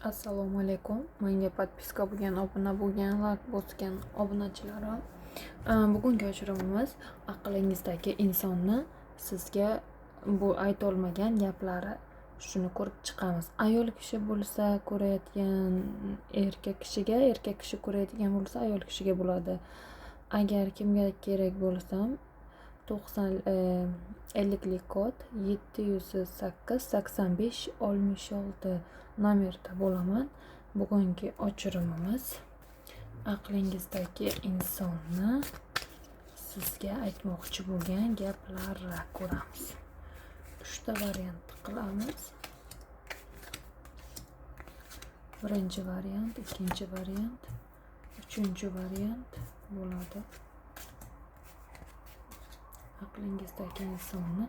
Assalomu alaykum. Menga podpiska bo'lgan, obuna bo'lgan, like bosgan obunachilarim. Bugungi uchramimiz aqlingizdagi insonni sizga bu aytolmagan gaplari. Shuni ko'rib chiqamiz. Ayol kishi bo'lsa ko'rayotgan erkak kishi ko'rayotgan bo'lsa ayol kishiga bo'ladi. Agar kimga kerak bo'lsam 50 kod 708 85 66 nomerda bo'laman. Bugungi ochirimimiz aqlingizdagi insonni sizga aytmoqchi bo'lgan gaplarni ko'ramiz. 3 ta variant qilamiz. Birinchi variant, ikkinchi variant, uchinchi variant bo'ladi. Aqlingizdagi insonni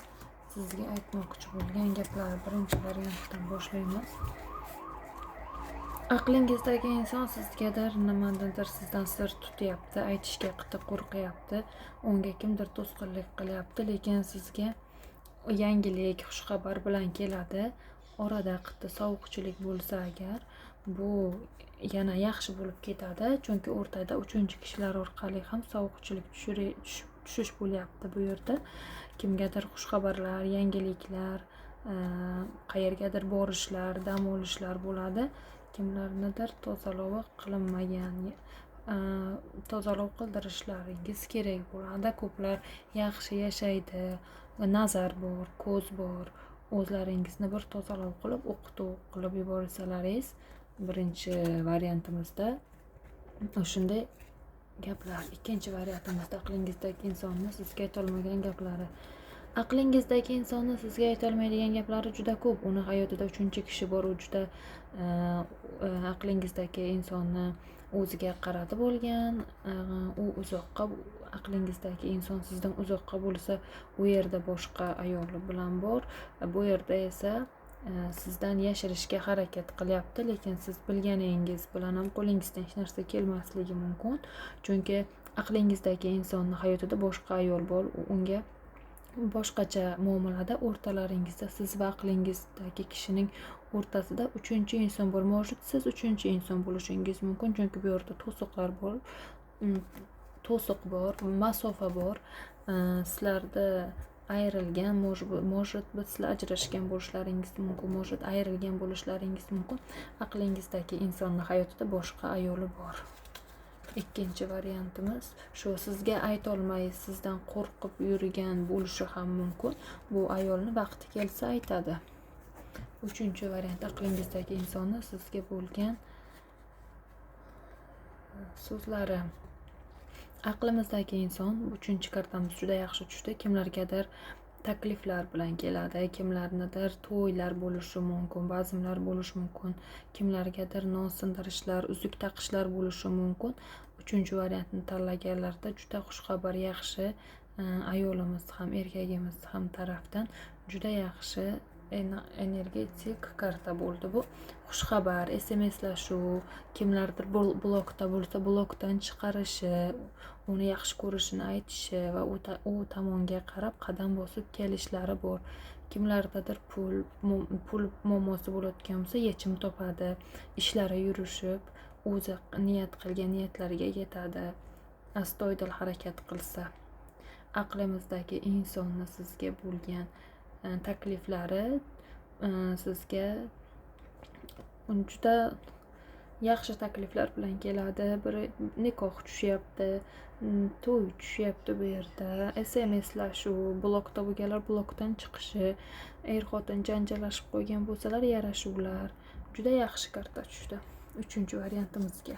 sizga aytmoqchi bo'lgan gaplar. Birinchi variantdan boshlaymiz. Aqlingizdagi inson sizgadir nimanidir sizdan sir tutyapti, aytishga qo'rqyapti, unga kimdir to'sqinlik qilyapti, lekin sizga yangilik, xushxabar bilan keladi. Orada sovuqchilik bo'lsa agar, bu yana yaxshi bo'lib ketadi, chunki o'rtada uchinchi kishilar orqali ham sovuqchilik tushish bo'lyapti bu yerda. Kimgadir xushxabarlar, yangiliklar, qayergadir borishlar, dam olishlar bo'ladi. Kimlarnidir tozalovi qilinmagan, tozalov qildirishlaringiz kerak bo'ladi. Ko'plar yaxshi yashaydi, nazar bor, ko'z bor. O'zlaringizni bir tozalov qilib, o'qituv qilib yuborsalaringiz, birinchi variantimizda shunday gaplar. Ikkinchi variantimizda aqlingizdagi insonni sizga aytolmagan gaplari. Aqlingizdagi insonni sizga aytolmaydigan gaplari juda ko'p. Uni hayotida uchinchi kishi bor, u juda aqlingizdagi insonni o'ziga qaratib olgan. U uzoqqa, aqlingizdagi inson sizdan uzoqqa bo'lsa, u yerda boshqa ayol bilan bor. Bu yerda esa sizdan yashirishga harakat qilyapti, lekin siz bilganingiz bilan ham qo'lingizdan hech narsa kelmasligi mumkin. Chunki aqlingizdagi insonni hayotida boshqa ayol bor, unga boshqacha muomalada o'rtalaringizda siz va aqlingizdagi kishining o'rtasida uchinchi inson bor. Может, siz uchinchi inson bo'lishingiz mumkin, chunki bu yerda to'siqlar bor, to'siq bor, masofa bor. Sizlarda ayrilgan, может, sizlar ajrashgan bo'lishlaringiz mumkin, может, ayrilgan bo'lishlaringiz mumkin. Aqlingizdagi insonni hayotida boshqa ayoli bor. Ikkinchi variantimiz shu, sizga aytolmay sizdan qo'rqib yurgan bo'lishi ham mumkin. Bu ayolni vaqti kelsa aytadi. Uchinchi variant, aqlingizdagi insonni sizga bo'lgan so'zlari. Aqlimizdagi inson, uchinchi kartamiz juda yaxshi tushdi. Kimlargadir takliflar bilan keladi, kimlarnidir to'ylar bo'lishi mumkin, bazmlar bo'lishi mumkin, kimlargadir non sindirishlar, uzuk taqishlar bo'lishi mumkin. Uchinchi variantni tanlaganlarda juda xushxabar, yaxshi, ayolimiz ham erkagimiz ham tarafdan juda yaxshi energetik karta bo'ldi bu. Xushxabar, SMSlashuv, kimlardir blokda bo'lsa blokdan chiqarishi, uni yaxshi ko'rishini aytishi va u tomonga qarab qadam bosib kelishlari bor. Kimlardadir pul muammosi bo'layotgan bo'lsa yechim topadi, ishlari yurishib, o'zi niyat qilgan niyatlariga yetadi, astoydil harakat qilsa. Aqlimizdagi insonni sizga bo'lgan takliflari sizga juda yaxshi takliflar bilan keladi. Bir nikoh tushyapti, to'y tushyapti bu yerda, SMSlashuv, blokda bo'lganlar blokdan chiqishi, er-xotin janjallashib qo'ygan bo'lsalar yarashuvlar. Juda yaxshi karta tushdi uchinchi variantimizga.